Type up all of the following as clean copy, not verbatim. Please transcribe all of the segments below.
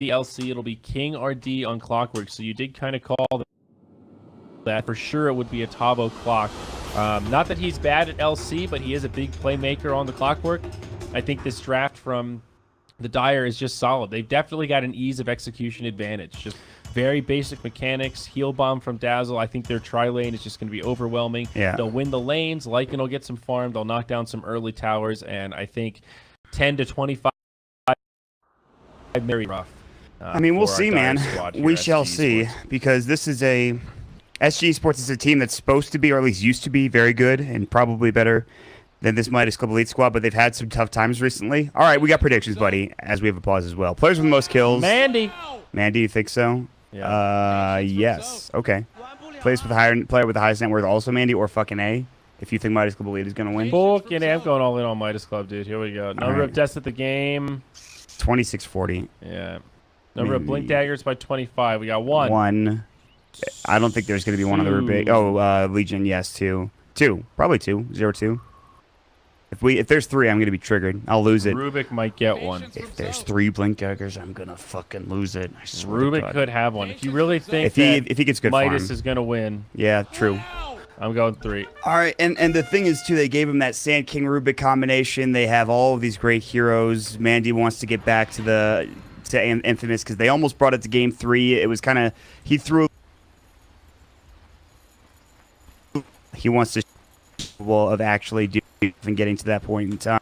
the LC, it'll be King RD on Clockwork. So you did kind of call that. For sure it would be a Tabo Clock. Not that he's bad at LC, but he is a big playmaker on the Clockwork. I think this draft from the Dire is just solid. They've definitely got an ease of execution advantage. Just very basic mechanics. Heal bomb from Dazzle. I think their tri-lane is just going to be overwhelming. Yeah. They'll win the lanes. Lycan will get some farm. They'll knock down some early towers. And I think 10 to 25 very rough. I mean, we'll see, man. We shall see, because this is a... SGEsports is a team that's supposed to be, or at least used to be, very good and probably better than this Midas Club Elite squad, but they've had some tough times recently. All right, we got predictions, buddy, as we have a pause as well. Players with the most kills. Mandy, you think so? Yeah. Yes. Okay. Player with the highest net worth, also Mandy, or fucking A, if you think Midas Club Elite is going to win. Fucking A. I'm going all in on Midas Club, dude. Here we go. Number of deaths at the game. 2640. Yeah. Number of blink daggers by 25. We got one. One. I don't think there's going to be one other big. Oh, Legion, yes, two. Probably two. 0-2. If there's three, I'm going to be triggered. I'll lose it. Rubik might get one. If there's three blink daggers, I'm going to fucking lose it. Rubik could have one. If you really think if he gets good Midas farm. is going to win. Yeah, true. I'm going 3. All right, and the thing is, too, they gave him that Sand King Rubik combination. They have all of these great heroes. Mandy wants to get back to Infamous because they almost brought it to Game 3. It was kind of... He wants to of actually doing and getting to that point in time.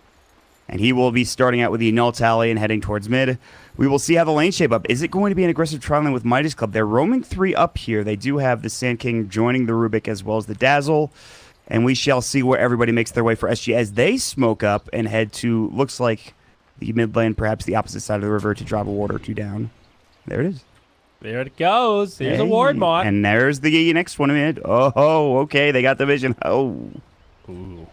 And he will be starting out with the null tally and heading towards mid. We will see how the lane shape up. Is it going to be an aggressive trial lane with Midas Club? They're roaming 3 up here. They do have the Sand King joining the Rubik as well as the Dazzle. And we shall see where everybody makes their way for SG as they smoke up and head to, looks like, the mid lane, perhaps the opposite side of the river to drop a ward or 2 down. There it is. There it goes. Here's a ward mod. And there's the next one. Oh, okay. They got the vision. Oh. Ooh,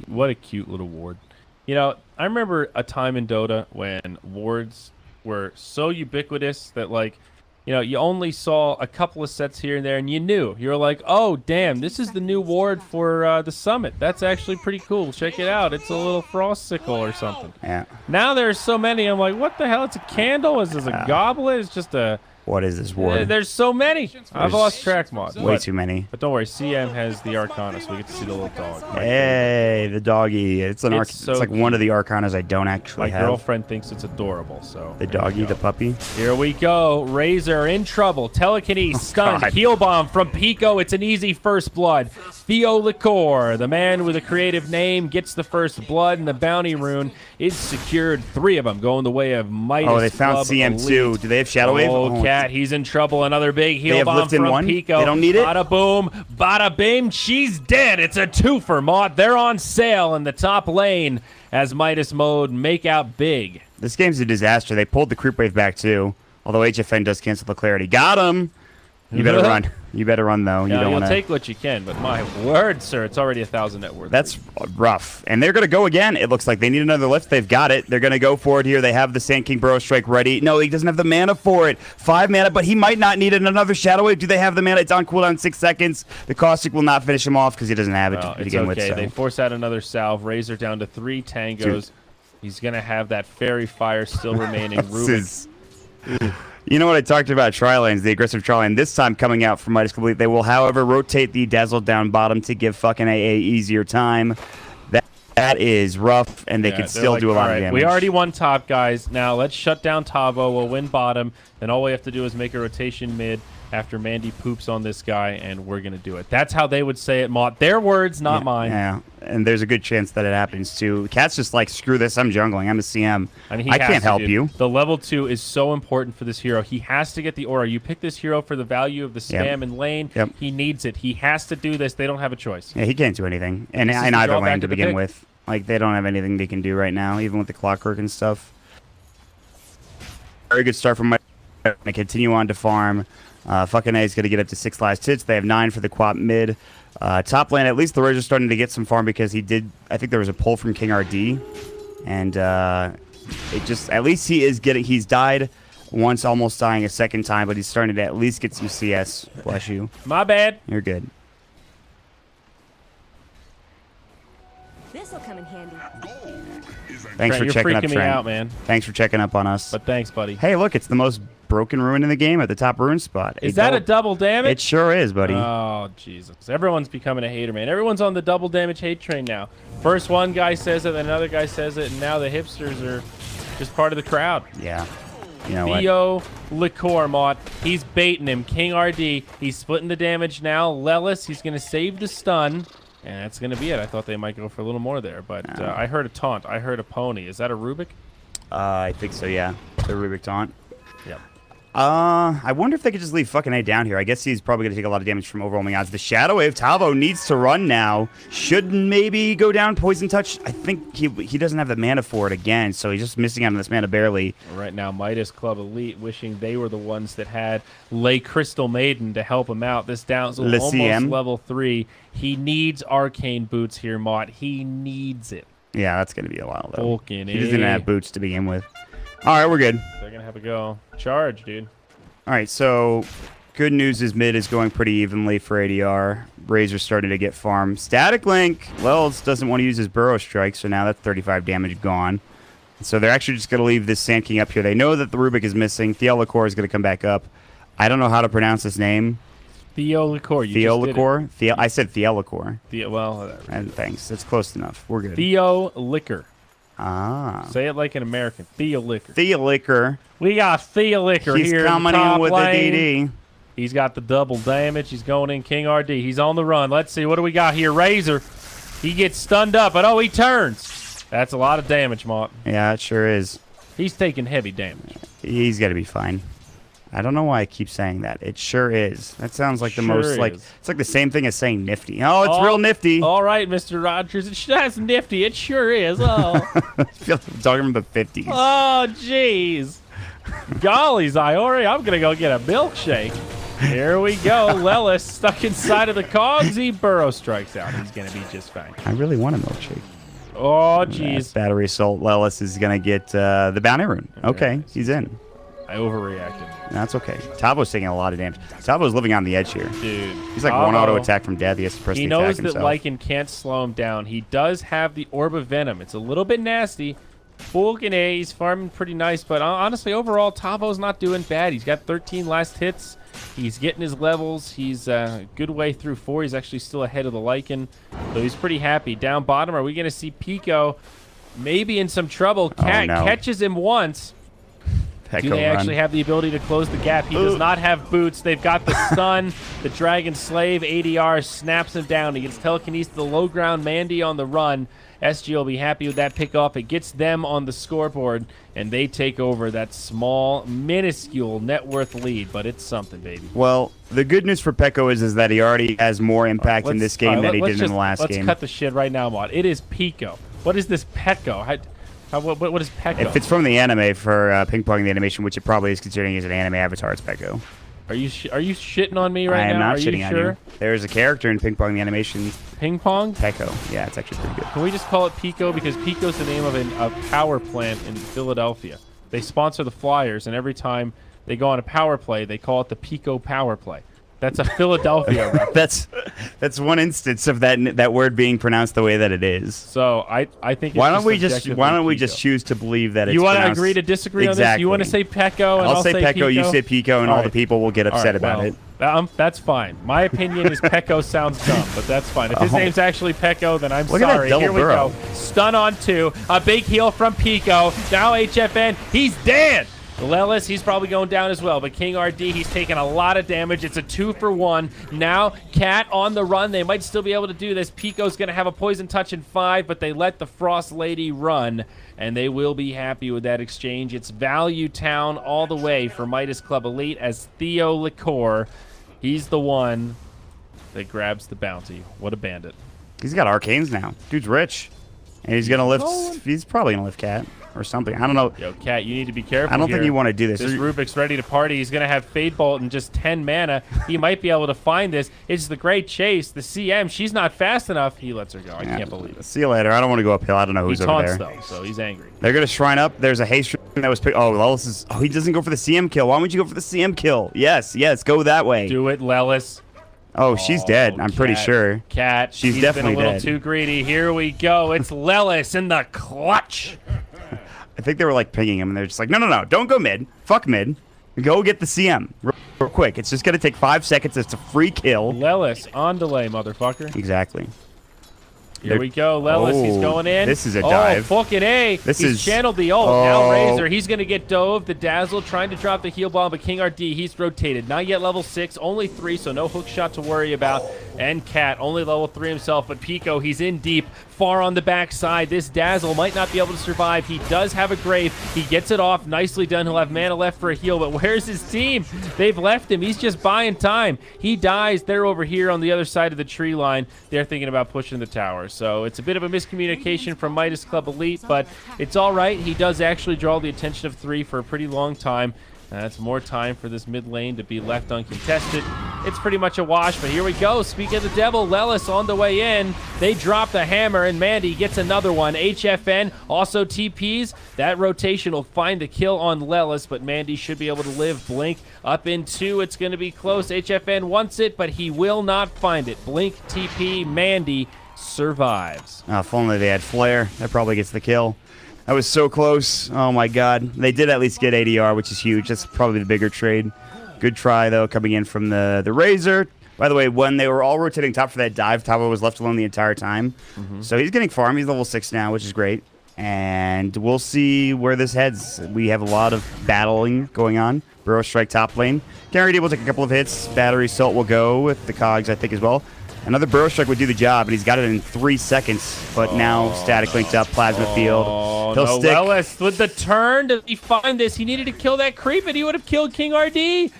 what a cute little ward. You know, I remember a time in Dota when wards were so ubiquitous that, like, you know, you only saw a couple of sets here and there, and you knew. You were like, oh, damn, this is the new ward for the Summit. That's actually pretty cool. Check it out. It's a little frost sickle or something. Yeah. Now there's so many. I'm like, what the hell? It's a candle? Is this a goblet? It's just a... What is this ward? There's so many. I've lost track, mod. Way too many. But don't worry, CM has the Arcana, so we get to see the little dog. Hey, the doggy. It's like one of the Arcanas I don't actually have. My girlfriend thinks it's adorable, so... The doggy, the puppy. Here we go. Razor in trouble. Telekinesis, stunned. Heal bomb from Pico. It's an easy first blood. Theo Liquor, the man with a creative name, gets the first blood, and the bounty rune is secured. 3 of them going the way of Midas. Oh, they found CM2. Do they have Shadow Wave? Oh, Cat, he's in trouble. Another big heal bomb from one? Pico. They don't need it? Bada boom, bada bing. She's dead. It's a 2-fer, mod. They're on sale in the top lane as Midas mode make out big. This game's a disaster. They pulled the creep wave back, too. Although HFN does cancel the clarity. Got him! You better run. You better run, though. You'll take what you can, but my word, sir, it's already 1,000 net worth. That's rough. And they're going to go again. It looks like they need another lift. They've got it. They're going to go for it here. They have the Sand King Burrow Strike ready. No, he doesn't have the mana for it. 5 mana, but he might not need it. Another Shadow Wave. Do they have the mana? It's on cooldown 6 seconds. The Caustic will not finish him off because he doesn't have it to begin with. So. They force out another salve. Razor down to 3 tangos. Dude. He's going to have that Fairy Fire still remaining. Rubik. You know what I talked about tri-lanes, the aggressive tri-lane. This time coming out from Midas Complete. They will, however, rotate the Dazzle down bottom to give fucking AA easier time. That is rough, and they can still do a lot of damage. We already won top, guys. Now let's shut down Tavo. We'll win bottom. Then all we have to do is make a rotation mid after Mandy poops on this guy, and we're going to do it. That's how they would say it, Mott. Their words, not mine. Yeah, and there's a good chance that it happens, too. Cat's just like, screw this, I'm jungling. I'm a CM. I can't help you. The level 2 is so important for this hero. He has to get the aura. You pick this hero for the value of the spam and lane. He needs it. He has to do this. They don't have a choice. Yeah, he can't do anything. And in either lane to begin with. Like, they don't have anything they can do right now, even with the Clockwork and stuff. Very good start from my... They continue on to farm. Fucking A is going to get up to 6 last hits. They have 9 for the quap mid. Top lane, at least the Razor's starting to get some farm because he did... I think there was a pull from King RD. And it just... At least he is getting... He's died once, almost dying a second time, but he's starting to at least get some CS. Bless you. My bad. You're good. This'll come in handy. Thanks for checking up, Trent. Me out, man. Thanks for checking up on us. But thanks, buddy. Hey, look, it's the most broken ruin in the game at the top ruin spot. Is that a double damage? It sure is, buddy. Oh, Jesus. Everyone's becoming a hater, man. Everyone's on the double damage hate train now. First one guy says it, then another guy says it, and now the hipsters are just part of the crowd. Yeah. You know Theo Liquor, Mott. He's baiting him. King RD. He's splitting the damage now. Lelis, he's going to save the stun. And that's going to be it. I thought they might go for a little more there, but I heard a taunt. I heard a pony. Is that a Rubik? I think so, yeah. The Rubik taunt. Yep. I wonder if they could just leave fucking A down here. I guess he's probably going to take a lot of damage from overwhelming odds. The Shadow Wave, Tavo needs to run now. Should maybe go down Poison Touch. I think he doesn't have the mana for it again, so he's just missing out on this mana barely. Right now, Midas Club Elite wishing they were the ones that had Lay Crystal Maiden to help him out. This down's almost level 3. He needs Arcane Boots here, Mott. He needs it. Yeah, that's going to be a while, though. He doesn't have boots to begin with. All right, we're good. They're going to have a go. Charge, dude. All right, so good news is mid is going pretty evenly for ADR. Razor's starting to get farmed. Static Link, Wells doesn't want to use his Burrow Strike, so now that's 35 damage gone. So they're actually just going to leave this Sand King up here. They know that the Rubik is missing. Theo Liquor is going to come back up. I don't know how to pronounce his name. Theo Liquor. Theo Liquor? I said Theo Liquor. Well, and thanks. That's close enough. We're good. Theo Liquor. Ah. Say it like an American. Theo Liquor. Theo Liquor. We got Theo Liquor here. He's coming in with the DD. He's got the double damage. He's going in King RD. He's on the run. Let's see. What do we got here? Razor. He gets stunned up, but oh, he turns. That's a lot of damage, Mott. Yeah, it sure is. He's taking heavy damage. He's got to be fine. I don't know why I keep saying that. It sure is. That sounds like the most, like, it's like the same thing as saying nifty. Oh, it's real nifty. All right, Mr. Rogers. That's nifty. It sure is. Oh. I feel like I'm talking about the 50s. Oh, jeez. Golly, Ziori, I'm going to go get a milkshake. Here we go. Lelis stuck inside of the cogs. He Burrow Strikes out. He's going to be just fine. I really want a milkshake. Oh, jeez. Battery Assault. Lelis is going to get the Bounty Rune. Okay, he's in. I overreacted. That's okay. Tavo's taking a lot of damage. Tavo's living on the edge here. Dude. He's like one auto attack from death. He has to press the attack himself. He knows that Lycan can't slow him down. He does have the Orb of Venom. It's a little bit nasty. Fulkin A, he's farming pretty nice, but honestly, overall, Tavo's not doing bad. He's got 13 last hits. He's getting his levels. He's a good way through 4. He's actually still ahead of the Lycan, so he's pretty happy. Down bottom, are we going to see Pico maybe in some trouble? Cat catches him once. Do they actually have the ability to close the gap? He does not have boots. They've got the stun. The Dragon Slave ADR snaps him down. He gets telekinesis to the low ground. Mandy on the run. SG will be happy with that pickoff. It gets them on the scoreboard, and they take over that small, minuscule net worth lead, but it's something, baby. Well, the good news for Pekko is that he already has more impact in this game than he did in the last game. Let's cut the shit right now, Mod. It is Pico. What is this Pekko? What is Pekko? If it's from the anime for ping-ponging the animation, which it probably is considering as an anime avatar, it's Pekko. Are you shitting on me right now? I am not Are shitting you on sure? you. There's a character in ping-pong the animation. Ping-pong? Pekko. Yeah, it's actually pretty good. Can we just call it Pico? Because Pico's the name of a power plant in Philadelphia. They sponsor the Flyers, and every time they go on a power play, they call it the Pico Power Play. That's a Philadelphia reference. That's one instance of that word being pronounced the way that it is. So I think it's why don't we just choose to believe that it's you want to agree to disagree on this? You want to say Pekko and I'll say Pekko, you say Pico, and all the people will get upset about it. That's fine. My opinion is Pekko sounds dumb, but that's fine. If his name's actually Pekko, then I'm sorry. Here we go. Stun on 2. A big heal from Pico. Now HFN. He's dead. Lelis, he's probably going down as well, but King RD, he's taking a lot of damage. It's a 2-for-1. Now, Cat on the run. They might still be able to do this. Pico's going to have a Poison Touch in 5, but they let the Frost Lady run, and they will be happy with that exchange. It's Value Town all the way for Midas Club Elite as Theo Liquor. He's the one that grabs the bounty. What a bandit. He's got arcanes now. Dude's rich. And he's going to lift... He's probably going to lift Cat. Or something. I don't know. Yo, Cat, you need to be careful. I don't think you want to do this. This Rubik's ready to party. He's going to have Fade Bolt and just 10 mana. He might be able to find this. It's the Great Chase. The CM, she's not fast enough. He lets her go. I can't believe it. See you later. I don't want to go uphill. I don't know who's over there. He taunts, though, so he's angry. They're going to shrine up. There's a haste that was picked. Oh, Lelis is... Oh, he doesn't go for the CM kill. Why would you go for the CM kill? Yes, go that way. Do it, Lelis. Oh, she's dead. I'm pretty sure. Cat. She's definitely dead. Been a little too greedy. Here we go. It's Lelis in the clutch. I think they were like pinging him, and they're just like, no, don't go mid. Fuck mid. Go get the CM real quick. It's just going to take 5 seconds. It's a free kill. Lelis on delay, motherfucker. Exactly. Here we go, Lelis. He's going in. This is a dive. Oh, fucking A. He's channeled the ult. Now Razor. He's going to get dove. The Dazzle trying to drop the heal bomb, but King RD, he's rotated. Not yet level 6, only 3, so no hook shot to worry about. And Cat, only level 3 himself, but Pico, he's in deep, far on the backside. This Dazzle might not be able to survive. He does have a Grave. He gets it off. Nicely done. He'll have mana left for a heal, but where's his team? They've left him. He's just buying time. He dies. They're over here on the other side of the tree line. They're thinking about pushing the tower, so it's a bit of a miscommunication from Midas Club Elite, but it's all right. He does actually draw the attention of 3 for a pretty long time. That's more time for this mid lane to be left uncontested. It's pretty much a wash, but here we go. Speaking of the devil, Lelis on the way in. They drop the hammer, and Mandy gets another one. HFN also TPs. That rotation will find the kill on Lelis, but Mandy should be able to live. Blink up in 2. It's going to be close. HFN wants it, but he will not find it. Blink TP. Mandy survives. If only they had Flare. That probably gets the kill. That was so close. Oh, my God. They did at least get ADR, which is huge. That's probably the bigger trade. Good try, though, coming in from the Razor. By the way, when they were all rotating top for that dive, Tavo was left alone the entire time. So he's getting farm. He's level 6 now, which is great. And we'll see where this heads. We have a lot of battling going on. Burrow Strike top lane. Guaranteed will take a couple of hits. Battery Salt will go with the cogs, I think, as well. Another Burrow Strike would do the job, and he's got it in 3 seconds. But now Static linked up, Plasma Field. He'll stick. Lelis with the turn. Did he find this? He needed to kill that creep, and he would have killed King RD.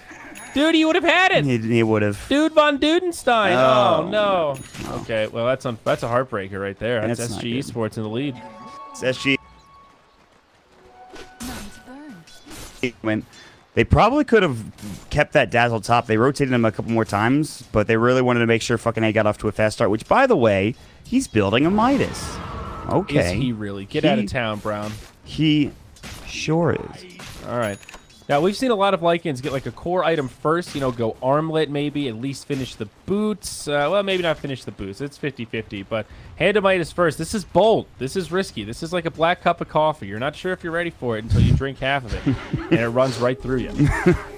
Dude, he would have had it. He would have. Dude von Dudenstein. Oh, no. Okay, well, that's a heartbreaker right there. That's SGEsports in the lead. It's SG. They probably could have kept that Dazzle top. They rotated him a couple more times, but they really wanted to make sure fucking A got off to a fast start, which, by the way, he's building a Midas. Okay. Is he really? Get out of town, Brown. He sure is. All right. Now, we've seen a lot of Lycans get like a core item first, you know, go armlet maybe, at least finish the boots. Well, maybe not finish the boots. It's 50-50, but hand to Midas first. This is bold. This is risky. This is like a black cup of coffee. You're not sure if you're ready for it until you drink half of it, and it runs right through you.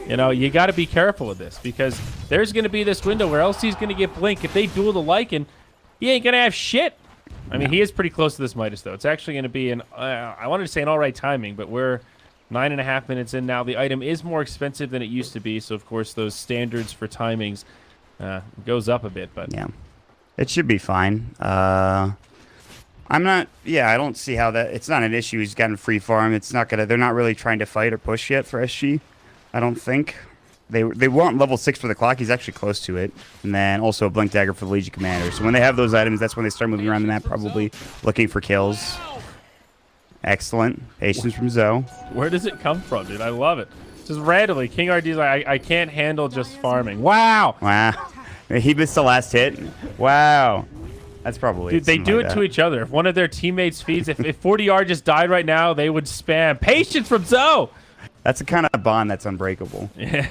You know, you got to be careful with this because there's going to be this window where LC's going to get Blink. If they duel the Lycan, he ain't going to have shit. I mean, he is pretty close to this Midas, though. It's actually going to be an, I wanted to say an all right timing, but we're 9.5 minutes in now. The item is more expensive than it used to be, so of course those standards for timings goes up a bit. But yeah, it should be fine. I don't see how that. It's not an issue. He's gotten free farm. It's not gonna. They're not really trying to fight or push yet for SG. I don't think they want level 6 for the clock. He's actually close to it, and then also a blink dagger for the Legion Commander. So when they have those items, that's when they start moving around the map, probably looking for kills. Excellent. Patience from Zoe. Where does it come from, dude? I love it. Just randomly, King RD's like, I can't handle just farming. Wow. Wow. He missed the last hit. Wow. That's probably dude, they do it to each other. If one of their teammates feeds, if 40R just died right now, they would spam. Patience from Zoe. That's a kind of bond that's unbreakable. Yeah.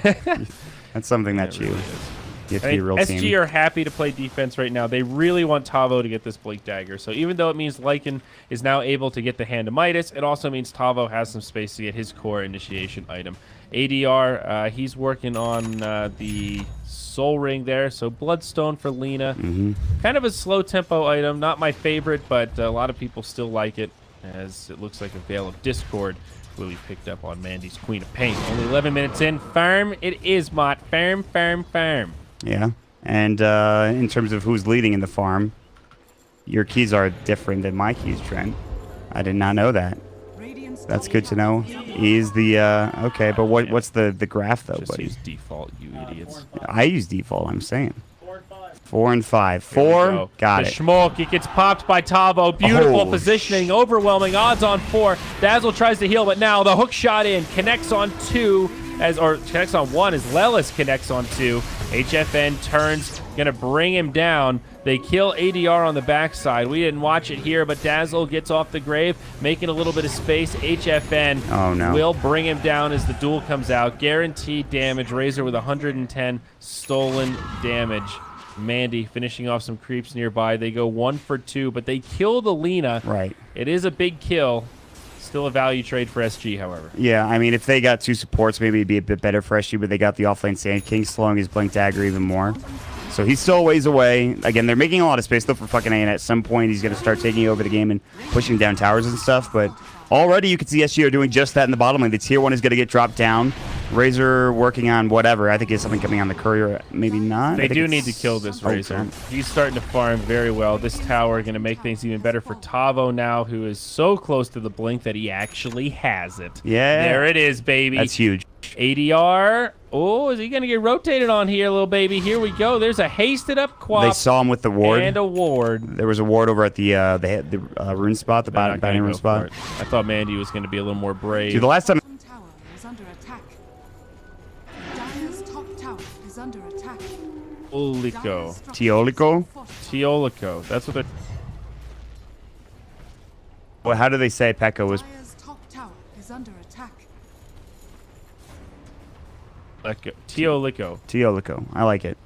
That's something that you have to be a real SG team. are happy to play defense right now. They really want Tavo to get this Blink Dagger. So even though it means Lycan is now able to get the Hand of Midas, it also means Tavo has some space to get his core initiation item. ADR, he's working on the Soul Ring there. So Bloodstone for Lena. Kind of a slow tempo item. Not my favorite, but a lot of people still like it, as it looks like a Veil of Discord will be picked up on Mandy's Queen of Pain. Only 11 minutes in. Farm it is, Mott. Farm, farm, farm. Yeah, and in terms of who's leading in the farm, your keys are different than my keys, Trent. I did not know that. That's good to know. He's the okay, but what's the graph though, Just buddy? use default, you idiots. I use default. I'm saying 4 and 5. 4. Got the it. Schmolk, it gets popped by Tavo. Beautiful positioning, overwhelming odds on 4. Dazzle tries to heal, but now the hook shot in connects on 2. Connects on 1 as Lelis connects on 2. HFN turns, gonna bring him down. They kill ADR on the backside. We didn't watch it here, but Dazzle gets off the grave, making a little bit of space. HFN will bring him down as the duel comes out. Guaranteed damage. Razor with 110 stolen damage. Mandy finishing off some creeps nearby. They go 1 for 2, but they kill the Lena. Right. It is a big kill. Still a value trade for SG, however. Yeah, I mean, if they got 2 supports, maybe it'd be a bit better for SG, but they got the offlane Sand King slowing his Blink Dagger even more. So he's still a ways away. Again, they're making a lot of space, though, for fucking A, and at some point he's going to start taking over the game and pushing down towers and stuff, but already you can see SG are doing just that in the bottom lane. The tier 1 is going to get dropped down. Razor working on whatever. I think there's something coming on the courier. Maybe not. They do need to kill this Razor. Okay. He's starting to farm very well. This tower going to make things even better for Tavo now, who is so close to the blink that he actually has it. Yeah. There it is, baby. That's huge. ADR. Oh, is he going to get rotated on here, little baby? Here we go. There's a hasted up quap. They saw him with the ward. And a ward. There was a ward over at the rune spot, the bottom rune spot. I thought Mandy was going to be a little more brave. Dude, the last time... Tower is under attack. Dire's top tower is under attack. Teolico. Teolico? That's what they're... Well, how do they say Pekka was... Dire's top tower is under attack. Teolico. I like it.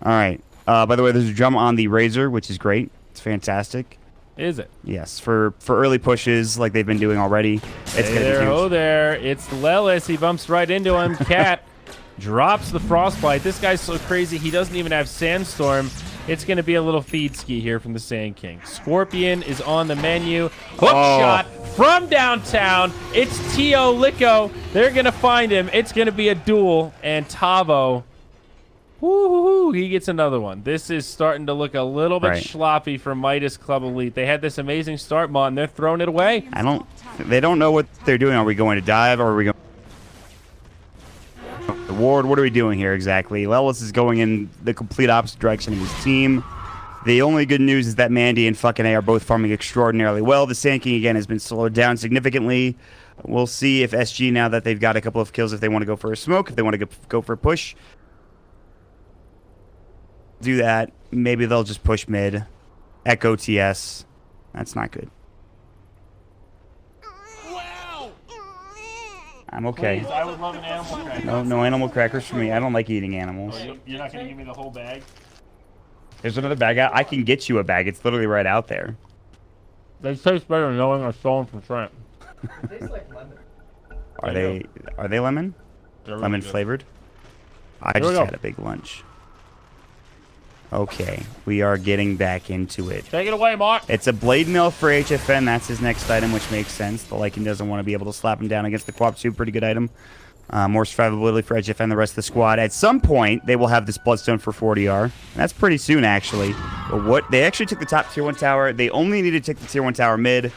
All right. By the way, there's a drum on the Razor, which is great. It's fantastic. Is it? Yes, for early pushes like they've been doing already. It's Hey there, oh there. It's Lelis. He bumps right into him. Cat drops the Frostbite. This guy's so crazy, he doesn't even have Sandstorm. It's going to be a little feed ski here from the Sand King. Scorpion is on the menu. Hook shot from downtown. It's Teolico. They're going to find him. It's going to be a duel. And Tavo, woo-hoo-hoo, he gets another one. This is starting to look a little bit sloppy for Midas Club Elite. They had this amazing start, Mont, and they're throwing it away. They don't know what they're doing. Are we going to dive or are we going... The ward, what are we doing here exactly? Lelis is going in the complete opposite direction of his team. The only good news is that Mandy and fucking A are both farming extraordinarily well. The Sand King, again, has been slowed down significantly. We'll see if SG, now that they've got a couple of kills, if they want to go for a smoke, if they want to go for a push. Do that. Maybe they'll just push mid. Echo TS. That's not good. I'm okay. Please, I would love an animal cracker. No animal crackers for me. I don't like eating animals. Oh, you're not going to give me the whole bag? There's another bag out. I can get you a bag. It's literally right out there. They taste better knowing I stole them from Trent. They taste like lemon. Are they lemon? Really Lemon good. flavored? I just had a big lunch. Okay, we are getting back into it. Take it away, Mark. It's a blade mill for HFN. That's his next item, which makes sense. The Lycan doesn't want to be able to slap him down against the Quap 2. Pretty good item. More survivability for HFN, the rest of the squad. At some point, they will have this Bloodstone for 40R. And that's pretty soon, actually. But they actually took the top tier 1 tower. They only needed to take the tier 1 tower mid.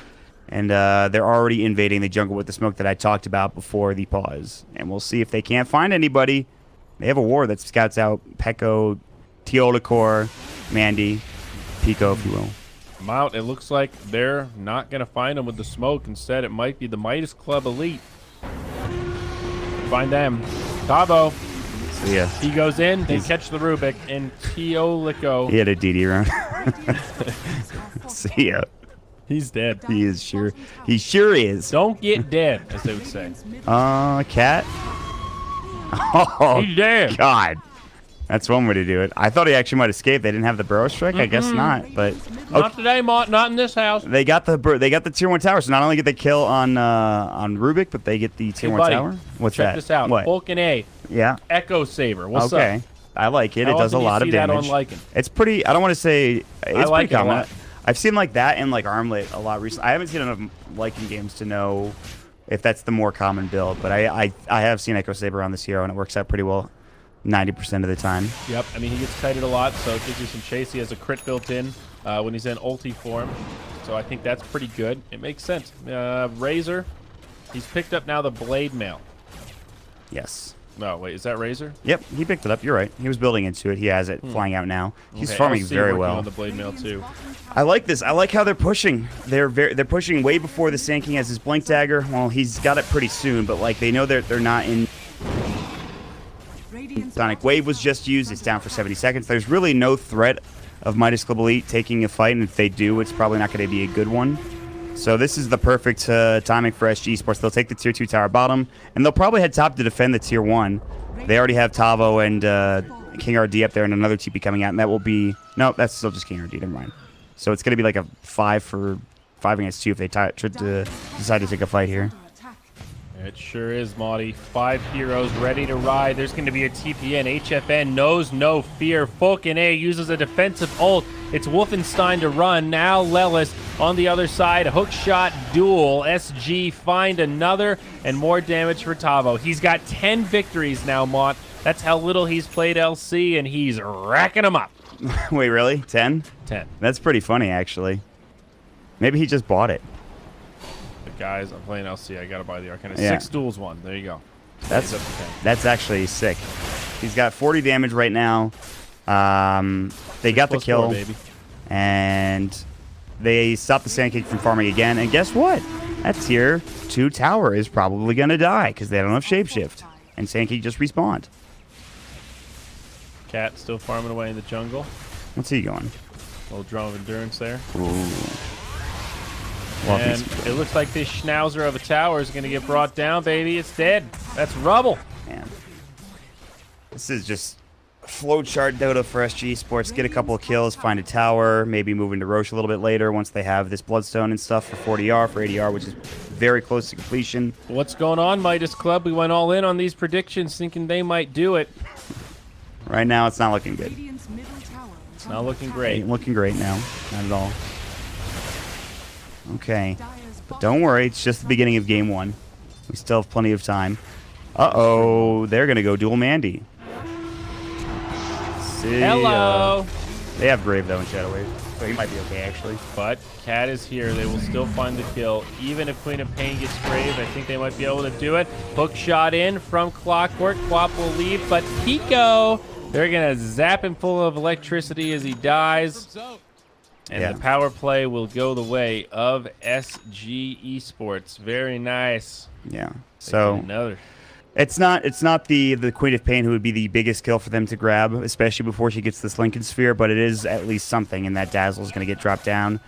And they're already invading the jungle with the smoke that I talked about before the pause. And we'll see if they can't find anybody. They have a war that scouts out Pekko, Teolicor, Mandy, Pico, if you will. Mount, it looks like they're not going to find him with the smoke. Instead, it might be the Midas Club Elite. Find them. Tavo. So, yeah. He goes in, they catch the Rubik, and Teolico. He had a DD round. See ya. He's dead. He is sure. He sure is. Don't get dead, as they would say. Cat. Oh, He's dead. God. That's one way to do it. I thought he actually might escape. They didn't have the burrow strike. I guess not. But Not today, Mont. Not in this house. they got the tier 1 tower. So not only get the kill on Rubik, but they get the tier 1 buddy, tower. What's Check that? this out. What? Vulcan A. Yeah. Echo Saver. What's up? Okay. I like it. How It does a often do you lot of see that damage. on Lycan? It's pretty. I don't want to say it's I like pretty it a common. lot. I've seen like that and like Armlet a lot recently. I haven't seen enough Lycan games to know if that's the more common build, but I have seen Echo Saber on this hero and it works out pretty well 90% of the time. Yep. I mean, he gets kited a lot, so it gives you some chase. He has a crit built in when he's in ulti form, so I think that's pretty good. It makes sense. Razor, he's picked up now the Blade Mail. Yes. No, wait, is that Razor? Yep, he picked it up. You're right. He was building into it. He has it flying out now. He's Okay, farming LC very working well. on the Blade Mail too. I like this. I like how they're pushing. They're pushing way before the Sand King has his Blink Dagger. Well, he's got it pretty soon, but like they know they're not in. Sonic Wave was just used. It's down for 70 seconds. There's really no threat of Midas Club Elite taking a fight, and if they do, it's probably not going to be a good one. So this is the perfect timing for SGEsports. They'll take the tier 2 tower bottom, and they'll probably head top to defend the tier 1. They already have Tavo and King RD up there, and another TP coming out, and that will be... No, that's still just King RD. Never mind. So it's going to be like a 5 for 5 against 2 if they decide to take a fight here. Under attack. It sure is, Maudie. 5 heroes ready to ride. There's going to be a TPN. HFN knows no fear. Falcon A uses a defensive ult. It's Wolfenstein to run. Now Lelis on the other side. Hook shot duel. SG find another and more damage for Tavo. He's got 10 victories now, Mont. That's how little he's played LC, and he's racking them up. Wait, really? 10? 10. That's pretty funny, actually. Maybe he just bought it. But guys, I'm playing LC. I got to buy the Arcana. Yeah. 6 duels, 1. There you go. That's He's up to 10. that's actually sick. He's got 40 damage right now. They got the Plus kill, 4, baby. and they stopped the Sand King from farming again. And guess what? That tier 2 tower is probably going to die because they don't have Shapeshift. And Sand King just respawned. Cat still farming away in the jungle. What's he going? Little drum of endurance there. Ooh. Well, And it looks like this schnauzer of a tower is going to get brought down, baby. It's dead. That's rubble. man. This is just flowchart Dota for SGEsports. Get a couple of kills, find a tower, maybe move into Roche a little bit later once they have this Bloodstone and stuff for 40R, for 80R, which is very close to completion. What's going on, Midas Club? We went all in on these predictions thinking they might do it. Right now, it's not looking good. Radiant's middle tower is It's not under looking attack. great. Ain't looking great now. Not at all. Okay. Dire's But don't worry, it's just the beginning of game 1. We still have plenty of time. Uh-oh, they're going to go dual Mandy. See ya. Hello. They have Brave, though, in Shadow Wave. So he might be okay, actually. But Cat is here. They will still find the kill. Even if Queen of Pain gets Brave, I think they might be able to do it. Hook shot in from Clockwork. Quap will leave, but Pico, they're going to zap him full of electricity as he dies. And Yeah. the power play will go the way of SGEsports. Very nice. Yeah. They So get another. it's not the Queen of Pain who would be the biggest kill for them to grab, especially before she gets this Lincoln Sphere, but it is at least something, and that Dazzle is going to get dropped down.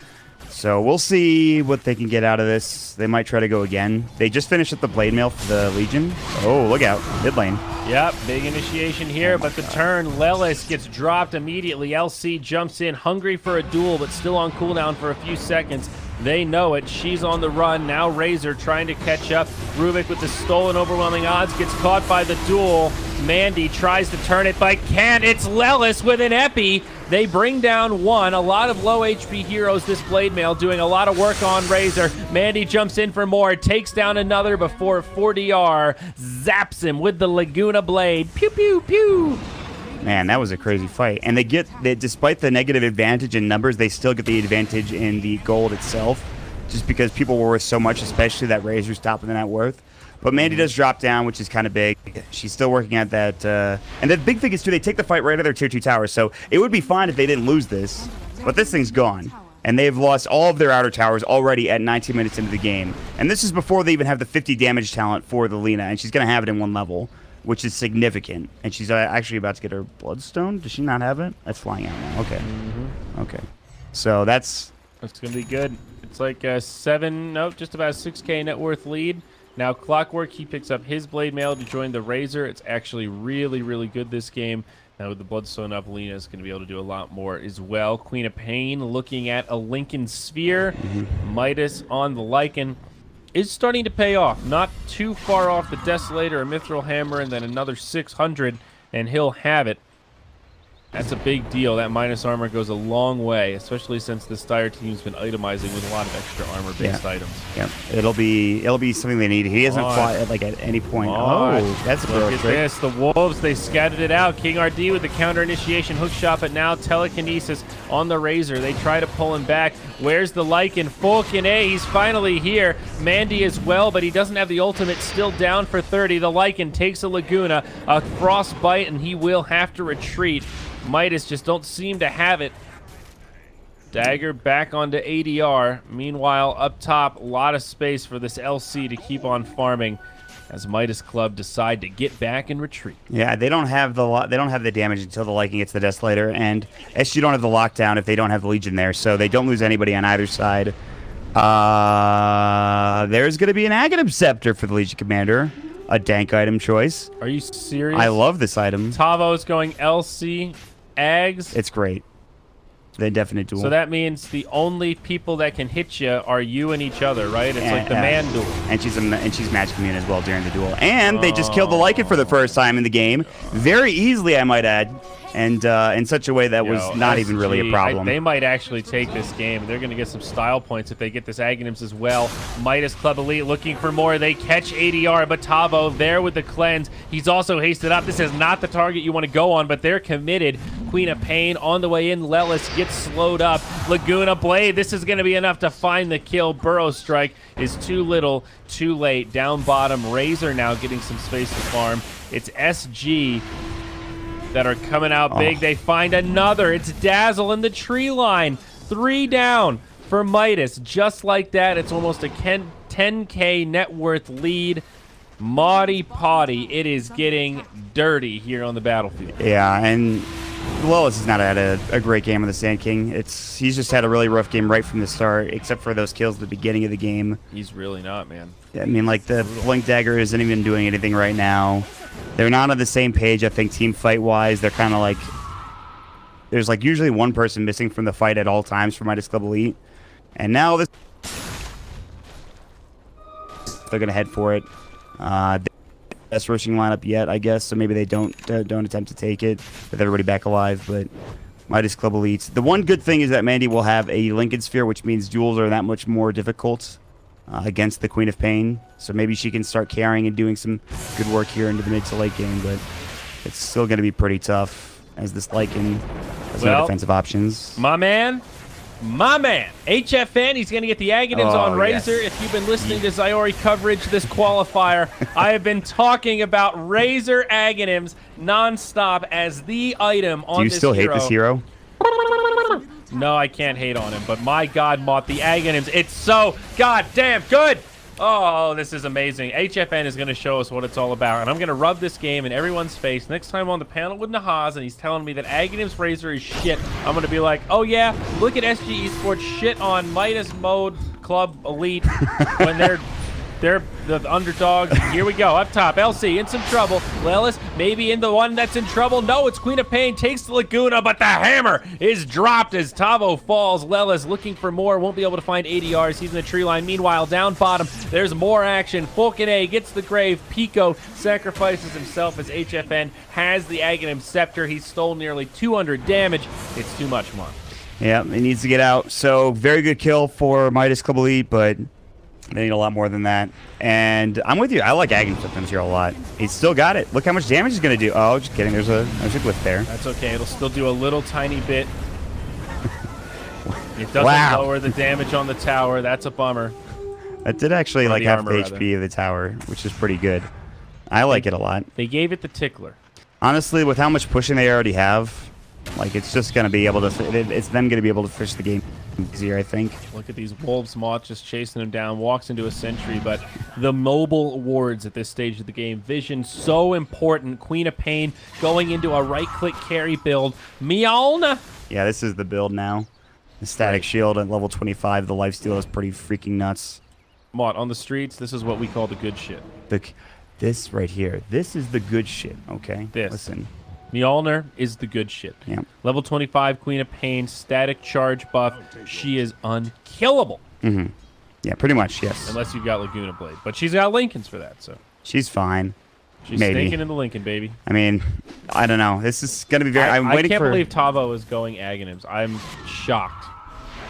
So we'll see what they can get out of this. They might try to go again. They just finished up the Blade Mail for the Legion. Oh, look out. Mid lane. Yep, big initiation here, but the turn, Lelis gets dropped immediately. LC jumps in, hungry for a duel, but still on cooldown for a few seconds. They know it. She's on the run. Now Razor trying to catch up. Rubik with the stolen overwhelming odds gets caught by the duel. Mandy tries to turn it, but can't. It's Lelis with an epi. They bring down one. A lot of low HP heroes this Blade Mail doing a lot of work on Razor. Mandy jumps in for more. Takes down another before 40R zaps him with the Laguna Blade. Pew, pew, pew. Man, that was a crazy fight. And despite the negative advantage in numbers, they still get the advantage in the gold itself, just because people were worth so much, especially that Razor's topping the net worth. But Mandy does drop down, which is kind of big. She's still working at that. And the big thing is, too, they take the fight right out of their tier 2 towers. So it would be fine if they didn't lose this. But this thing's gone. And they've lost all of their outer towers already at 19 minutes into the game. And this is before they even have the 50 damage talent for the Lina. And she's going to have it in 1 level, which is significant. And she's actually about to get her Bloodstone. Does she not have it? That's flying out now. Okay. Okay. So that's That's going to be good. It's like a just about a 6K net worth lead. Now Clockwork, he picks up his Blade Mail to join the Razor. It's actually really, really good this game. Now with the Bloodstone up, Lina is going to be able to do a lot more as well. Queen of Pain looking at a Lincoln Sphere. Midas on the Lycan is starting to pay off. Not too far off the Desolator, a Mithril Hammer, and then another 600, and he'll have it. That's a big deal. That minus armor goes a long way, especially since the Styre team's been itemizing with a lot of extra armor-based items. yeah. It'll be something they need. He doesn't fly at any point. Oh, that's a Look gross at trick. this. The Wolves, they scattered it out. King RD with the counter initiation hook shot, but now telekinesis on the Razor. They try to pull him back. Where's the Lycan? Falcon A, he's finally here. Mandy as well, but he doesn't have the ultimate. Still down for 30. The Lycan takes a Laguna, a Frostbite, and he will have to retreat. Midas just don't seem to have it. Dagger back onto ADR. Meanwhile, up top, a lot of space for this LC to keep on farming as Midas Club decide to get back and retreat. Yeah, they don't have the damage until the Lycan gets the Desolator, and SG don't have the lockdown if they don't have the Legion there, so they don't lose anybody on either side. There's going to be an Aghanim Scepter for the Legion Commander, a dank item choice. Are you serious? I love this item. Tavo's going LC, Ags. It's great. The definite duel. So that means the only people that can hit you are you and each other, right? It's like the man duel. And she's magic immune as well during the duel. And they just killed the Lycan for the first time in the game, very easily, I might add, and in such a way that was not even really a problem. They might actually take this game. They're going to get some style points if they get this Aghanims as well. Midas Club Elite looking for more. They catch ADR, but Tavo there with the cleanse. He's also hasted up. This is not the target you want to go on, but they're committed. Queen of Pain on the way in. Lelis gets slowed up. Laguna Blade, this is going to be enough to find the kill. Burrow Strike is too little, too late. Down bottom, Razor now getting some space to farm. It's SG that are coming out big. They find another. It's Dazzle in the tree line. 3 down for Midas. Just like that, it's almost a 10K net worth lead. Maudie Potty, it is getting dirty here on the battlefield. Yeah, and Lelis has not had a great game of the Sand King. He's just had a really rough game right from the start, except for those kills at the beginning of the game. He's really not, man. I mean, like, the Blink Dagger isn't even doing anything right now. They're not on the same page, I think, team fight-wise. They're kind of like... There's, like, usually one person missing from the fight at all times for Midas Club Elite. And now this... They're going to head for it. Best rushing lineup yet, I guess, so maybe they don't attempt to take it with everybody back alive, but Midas Club Elite. The one good thing is that Mandy will have a Lincoln Sphere, which means duels are that much more difficult against the Queen of Pain, so maybe she can start carrying and doing some good work here into the mid to late game, but it's still going to be pretty tough as this Lycan has no defensive options. My man, HFN, he's going to get the Aghanims on Razor. Yes. If you've been listening to Zyori coverage this qualifier, I have been talking about Razor Aghanims nonstop as the item on this hero. Do you still hate this hero? No, I can't hate on him, but my God, Mott, the Aghanims, it's so goddamn good. Oh, this is amazing. HFN is going to show us what it's all about, and I'm going to rub this game in everyone's face. Next time on the panel with Nahaz, and he's telling me that Aghanims Razor is shit, I'm going to be like, oh yeah, look at SGEsports shit on Midas Mode Club Elite when they're the underdogs. Here we go, up top, LC in some trouble. Lelis maybe in the one that's in trouble. No, it's Queen of Pain, takes the Laguna, but the hammer is dropped as Tavo falls. Lelis looking for more, won't be able to find ADRs. He's in the tree line. Meanwhile, down bottom, there's more action. Fulcane gets the grave. Pico sacrifices himself as HFN has the Aghanim Scepter. He stole nearly 200 damage. It's too much, Mark. Yeah, he needs to get out. So, very good kill for Midas Club Elite, but they need a lot more than that. And I'm with you. I like Aghanim Scepters here a lot. He's still got it. Look how much damage he's going to do. Oh, just kidding. There's a glitch there. That's okay. It'll still do a little tiny bit. It doesn't lower the damage on the tower. That's a bummer. That did actually like half the armor, HP of the tower, which is pretty good. I like it a lot. They gave it the tickler. Honestly, with how much pushing they already have, like, it's just going to be able to... It's them going to be able to fish the game easier, I think. Look at these wolves. Mott just chasing him down, walks into a sentry, but the mobile wards at this stage of the game. Vision so important. Queen of Pain going into a right-click carry build. Mjolnir. Yeah, this is the build now. The static shield at level 25. The lifesteal is pretty freaking nuts. Mott, on the streets, this is what we call the good shit. This right here. This is the good shit, okay? Listen. Mjolnir is the good shit. Yeah. Level 25, Queen of Pain, static charge buff. She is unkillable. Mm-hmm. Yeah, pretty much, yes. Unless you've got Laguna Blade. But she's got Lincolns for that, so. She's fine. She's Maybe. stinking in the Lincoln, baby. I mean, I don't know. This is going to be very... I can't believe Tavo is going Aghanims. I'm shocked.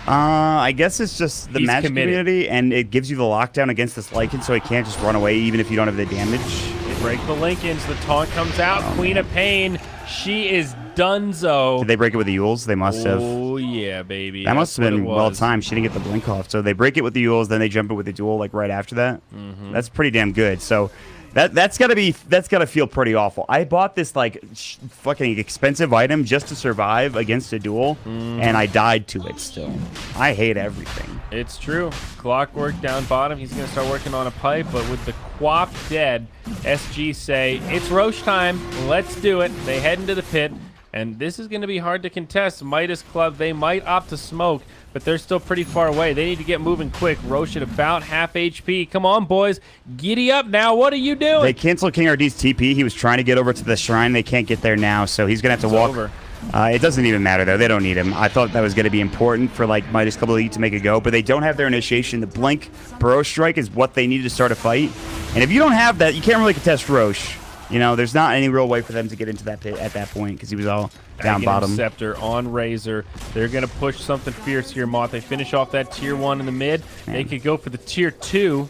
I guess it's just the magic community, and it gives you the lockdown against this Lycan, so it can't just run away even if you don't have the damage. They break the Lincolns. The taunt comes out. Queen of Pain. She is donezo. Did they break it with the Yules? They must have. Oh, yeah, baby. That must have been well timed. She didn't get the blink off. So they break it with the Yules, then they jump it with the duel like right after that. Mm-hmm. That's pretty damn good. So that's gotta feel pretty awful. I bought this like fucking expensive item just to survive against a duel, and I died to it still. I hate everything. It's true. Clockwork down bottom. He's gonna start working on a pipe, but with the Quap dead, SG say it's Roche time. Let's do it. They head into the pit. And this is going to be hard to contest. Midas Club, they might opt to smoke, but they're still pretty far away. They need to get moving quick. Roche at about half HP. Come on, boys. Giddy up now. What are you doing? They canceled King RD's TP. He was trying to get over to the shrine. They can't get there now, so he's going to have to walk It doesn't even matter, though. They don't need him. I thought that was going to be important for, like, Midas Club Elite to make a go, but they don't have their initiation. The Blink Burrow Strike is what they need to start a fight. And if you don't have that, you can't really contest Roche. You know, there's not any real way for them to get into that pit at that point because he was all down Aghanim bottom. Scepter on Razor. They're going to push something fierce here, Moth. They finish off that tier 1 in the mid. They could go for the tier 2.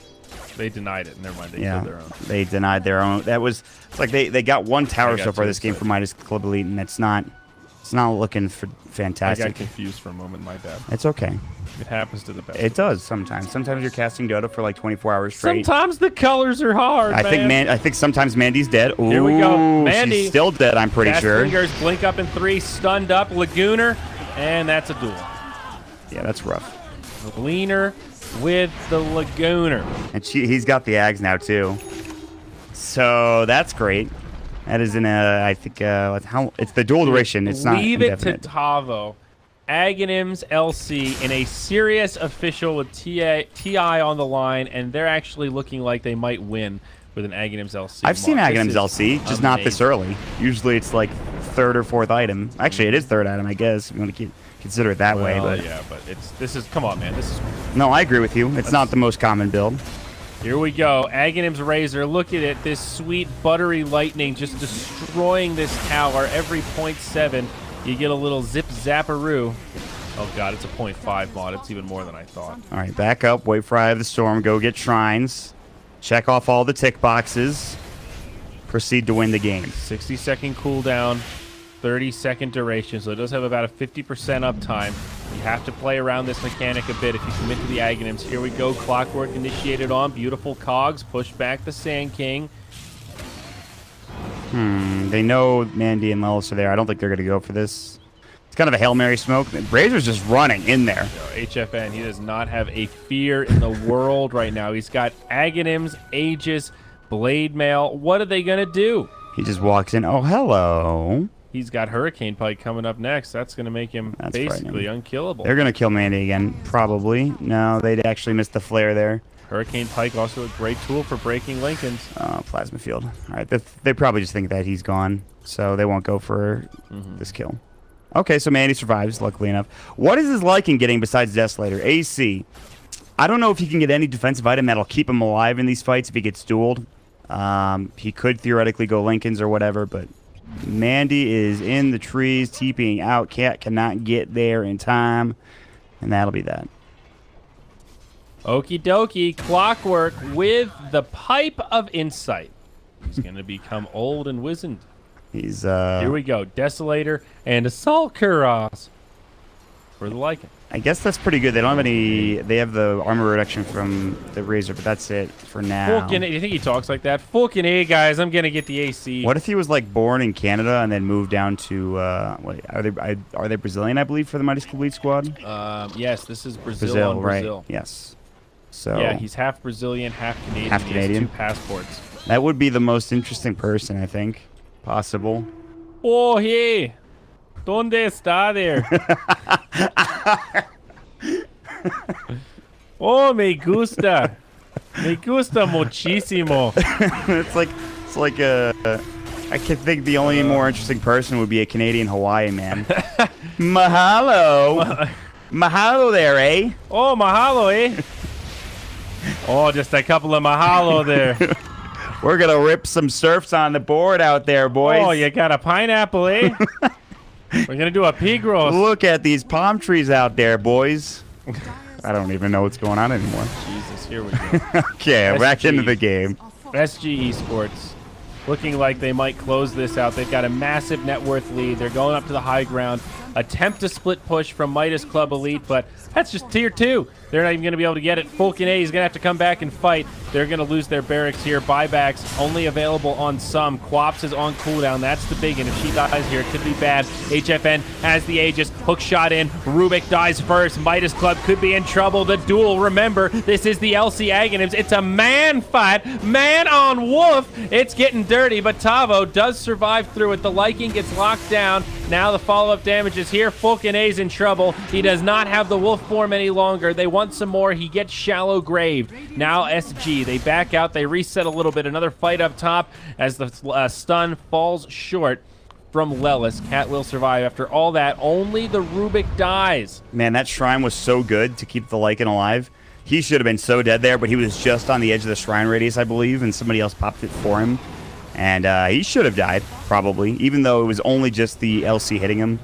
They denied it. Never mind. They killed their own. They denied their own. It's like they got one tower so far two this game for Midas Club Elite, and it's not looking for I fantastic. got confused for a moment. My bad. It's okay. It happens to the best. It does sometimes. Sometimes you're casting Dota for like 24 hours straight. Sometimes the colors are hard, I think sometimes Mandy's dead. Ooh, Here we go. Mandy. She's still dead, I'm pretty Fast sure. Fingers blink up in 3, stunned up, Lagooner, and that's a duel. Yeah, that's rough. Gleaner with the Lagooner. And he's got the Ags now too. So that's great. That is I think it's the dual duration. It's not Leave indefinite. it to Tavo. Aghanim's LC in a serious official with TI on the line, and they're actually looking like they might win with an Aghanim's LC. I've seen This Aghanim's is LC, just not this amazing. early. Usually it's like third or fourth item. Actually, it is third item, I guess, if you want to consider it that way. Well, But yeah, but this is come on, man. This is no, I agree with you. It's not the most common build. Here we go. Aghanim's Razor. Look at it. This sweet buttery lightning just destroying this tower every 0.7. You get a little zip zapperoo. Oh, God. It's a 0.5 mod. It's even more than I thought. All right, back up. Wait for Eye of the Storm. Go get shrines. Check off all the tick boxes. Proceed to win the game. 60-second cooldown. 30-second duration. So it does have about a 50% uptime. You have to play around this mechanic a bit if you commit to the Aghanims. Here we go. Clockwork initiated on. Beautiful cogs. Push back the Sand King. They know Mandy and Lelis are there. I don't think they're going to go for this. It's kind of a Hail Mary smoke. Razor's just running in there. HFN, he does not have a fear in the world right now. He's got Aghanims, Aegis, Blade Mail. What are they going to do? He just walks in. Oh, hello. He's got Hurricane Pike coming up next. That's going to make him basically frightening. unkillable. They're going to kill Mandy again, probably. No, they'd actually missed the flare there. Hurricane Pike also a great tool for breaking Lincolns. Plasma Field. All right, they probably just think that he's gone, so they won't go for this kill. Okay, so Mandy survives, luckily enough. What is his liking getting besides Desolator? AC. I don't know if he can get any defensive item that'll keep him alive in these fights if he gets dueled. He could theoretically go Lincolns or whatever, but Mandy is in the trees, TPing out. Cat cannot get there in time, and that'll be that. Okie dokie, Clockwork with the Pipe of Insight. He's going to become old and wizened. He's Here we go. Desolator and Assault Kuros for the Lycan. I guess that's pretty good. They don't have any. They have the armor reduction from the Razor, but that's it for now. Fucking, you think he talks like that? Fucking A, guys. I'm going to get the AC. What if he was like born in Canada and then moved down to? What, are they Brazilian? I believe for the Midas Complete squad. Yes, this is Brazil, on Brazil. Right? Yes. So yeah, he's half Brazilian, half Canadian. Half He Canadian. has 2 passports. that would be the most interesting person, I think, possible. Oh, hey. ¿Dónde está there? Oh, me gusta. Me gusta muchísimo. it's like a. I can think the only more interesting person would be a Canadian Hawaiian man. Mahalo. Mahalo there, eh? Oh, mahalo, eh? Oh, just a couple of mahalo there. We're gonna rip some surfs on the board out there, boys. Oh, you got a pineapple, eh? We're going to do a pig roast. Look at these palm trees out there, boys. I don't even know what's going on anymore. Jesus, here we go. Okay, back into the game. SGEsports looking like they might close this out. They've got a massive net worth lead. They're going up to the high ground. Attempt to split push from Midas Club Elite, but that's just tier 2. They're not even going to be able to get it. Fulkin A is going to have to come back and fight. They're going to lose their barracks here. Buybacks only available on some. Quaps is on cooldown. That's the big one. If she dies here, it could be bad. HFN has the Aegis. Hook shot in. Rubik dies first. Midas Club could be in trouble. The duel, remember, this is the LC Aghanims. It's a man fight. Man on wolf. It's getting dirty, but Tavo does survive through it. The Lycan gets locked down. Now the follow-up damage is here. Fulkin A's in trouble. He does not have the wolf form any longer. They want some more. He gets shallow graved. Now SG. They back out. They reset a little bit. Another fight up top as the stun falls short. from Lelis. Cat will survive. After all that, only the Rubik dies. Man, that shrine was so good to keep the Lycan alive. He should have been so dead there, but he was just on the edge of the shrine radius, I believe, and somebody else popped it for him. And he should have died, probably, even though it was only just the LC hitting him.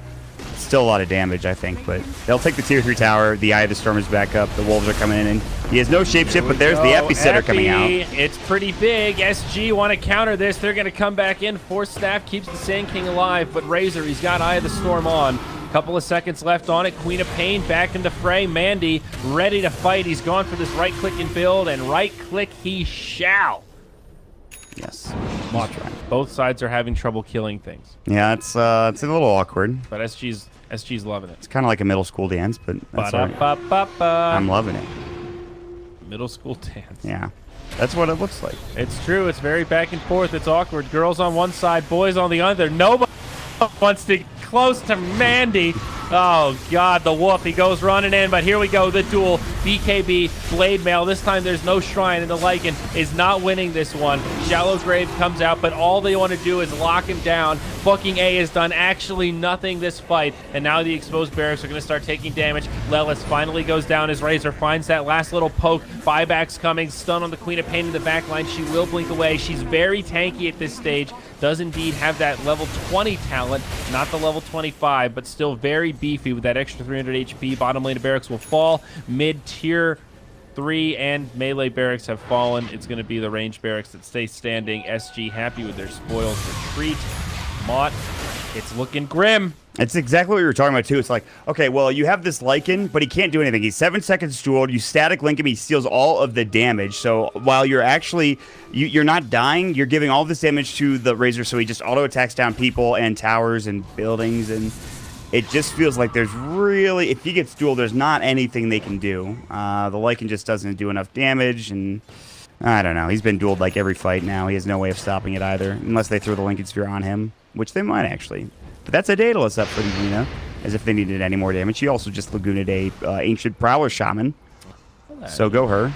Still a lot of damage, I think, but they'll take the tier 3 tower. The Eye of the Storm is back up. The Wolves are coming in, and he has no shapeshift, but there's the Epicenter coming out. It's pretty big. SG want to counter this. They're going to come back in. Force Staff keeps the Sand King alive, but Razor, he's got Eye of the Storm on. Couple of seconds left on it. Queen of Pain back into fray. Mandy ready to fight. He's gone for this right-click and build, and right-click he shall. Yes. Both sides are having trouble killing things. Yeah, it's a little awkward. But SG's loving it. It's kind of like a middle school dance, but that's all right. I'm loving it. Middle school dance. Yeah, that's what it looks like. It's true. It's very back and forth. It's awkward. Girls on one side, boys on the other. Nobody wants to get close to Mandy. Oh, God, the wolf. He goes running in, but here we go. The duel. BKB, Blade Mail. This time there's no shrine, and the Lycan is not winning this one. Shallow Grave comes out, but all they want to do is lock him down. Fucking A has done actually nothing this fight, and now the exposed barracks are going to start taking damage. Lelis finally goes down as Razor finds that last little poke. Buybacks coming. Stun on the Queen of Pain in the back line. She will blink away. She's very tanky at this stage. Does indeed have that level 20 talent, not the level 25, but still very beefy with that extra 300 HP. Bottom lane of barracks will fall. Mid tier 3 and melee barracks have fallen. It's going to be the range barracks that stay standing. SG happy with their spoils retreat. Mott, it's looking grim. It's exactly what you were talking about, too. It's like, okay, well, you have this Lycan, but he can't do anything. He's 7 seconds dueled. You static link him. He steals all of the damage. So while you're actually, you're not dying, you're giving all this damage to the Razor, so he just auto-attacks down people and towers and buildings. And it just feels like there's really, if he gets dueled, there's not anything they can do. The Lycan just doesn't do enough damage, and I don't know. He's been dueled like every fight now. He has no way of stopping it either, unless they throw the Lincoln Sphere on him, which they might actually. But that's a Daedalus up for Laguna, as if they needed any more damage. She also just Laguna'd a Ancient Prowler Shaman. So go her.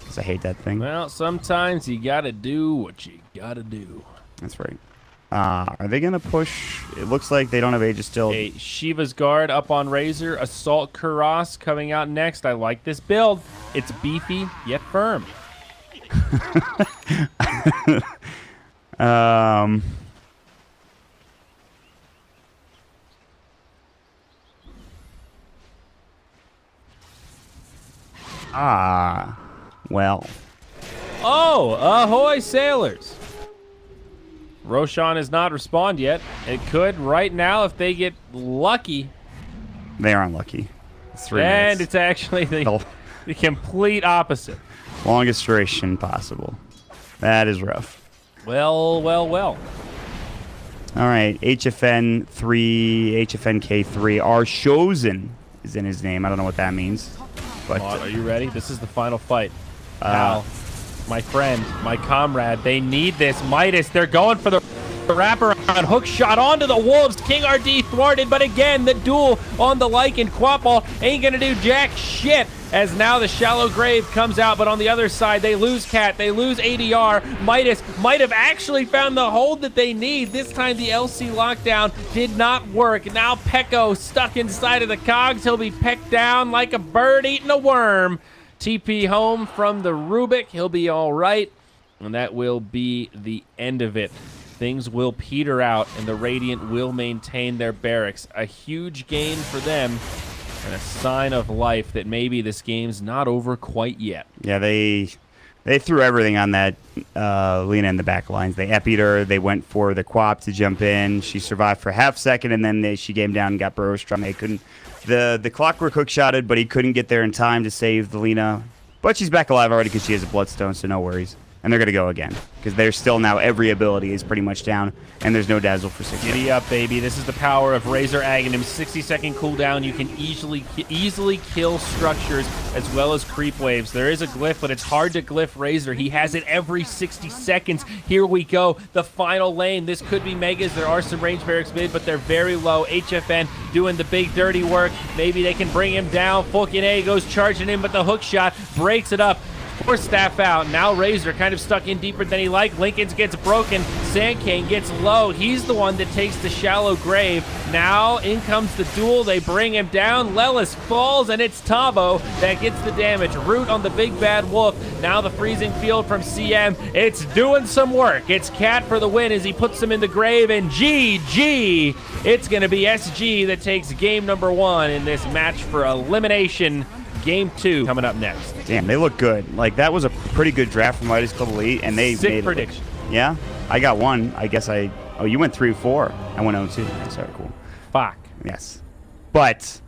Because I hate that thing. Well, sometimes you gotta do what you gotta do. That's right. Are they going to push? It looks like they don't have Aegis still. A Shiva's Guard up on Razor. Assault Kuras coming out next. I like this build. It's beefy, yet firm. Well. Oh, ahoy, sailors. Roshan has not responded yet. It could right now if they get lucky. They are unlucky. It's 3 and minutes. It's actually the complete opposite. Longest duration possible. That is rough. Well. All right, HFN 3, HFNK 3. Our Chosen is in his name. I don't know what that means. But Are you ready? This is the final fight. Al, my friend, my comrade, they need this. Midas, they're going for the wraparound hook shot onto the Wolves. King RD thwarted, but again, the duel on the Lycan. Quapball ain't gonna do jack shit, as now the Shallow Grave comes out, but on the other side, they lose Cat, they lose ADR. Midas might have actually found the hold that they need. This time, the LC lockdown did not work. Now Pekko stuck inside of the cogs. He'll be pecked down like a bird eating a worm. TP home from the Rubik. He'll be all right, and that will be the end of it. Things will peter out, and the Radiant will maintain their barracks. A huge gain for them, and a sign of life that maybe this game's not over quite yet. Yeah, they threw everything on that Lena in the back lines. They epied her. They went for the Quap to jump in. She survived for a half second, and then she came down and got burrow strung. They couldn't. The Clockwork hook shotted, but he couldn't get there in time to save the Lena. But she's back alive already because she has a Bloodstone, so no worries. And they're going to go again because they're still now every ability is pretty much down, and there's no Dazzle for 6 Giddy up, baby. This is the power of Razor Aghanim. 60-second cooldown. You can easily kill structures as well as creep waves. There is a glyph, but it's hard to glyph Razor. He has it every 60 seconds. Here we go. The final lane. This could be Megas. There are some range barracks mid, but they're very low. HFN doing the big dirty work. Maybe they can bring him down. Fucking A goes charging in, but the hook shot breaks it up. Staff out. Now Razor kind of stuck in deeper than he liked. Lincoln's gets broken. Sandcane gets low. He's the one that takes the shallow grave. Now in comes the duel. They bring him down. Lelis falls, and it's Tavo that gets the damage. Root on the big bad wolf. Now the freezing field from CM. It's doing some work. It's Cat for the win as he puts him in the grave, and GG. It's going to be SG that takes game number 1 in this match for elimination. Game 2 coming up next. Damn, they look good. Like, that was a pretty good draft from Midas Club Elite, and they Sick made prediction. Yeah? I got one. I guess I... Oh, you went 3-4. I went 0-2. Sorry, cool. Fuck. Yes. But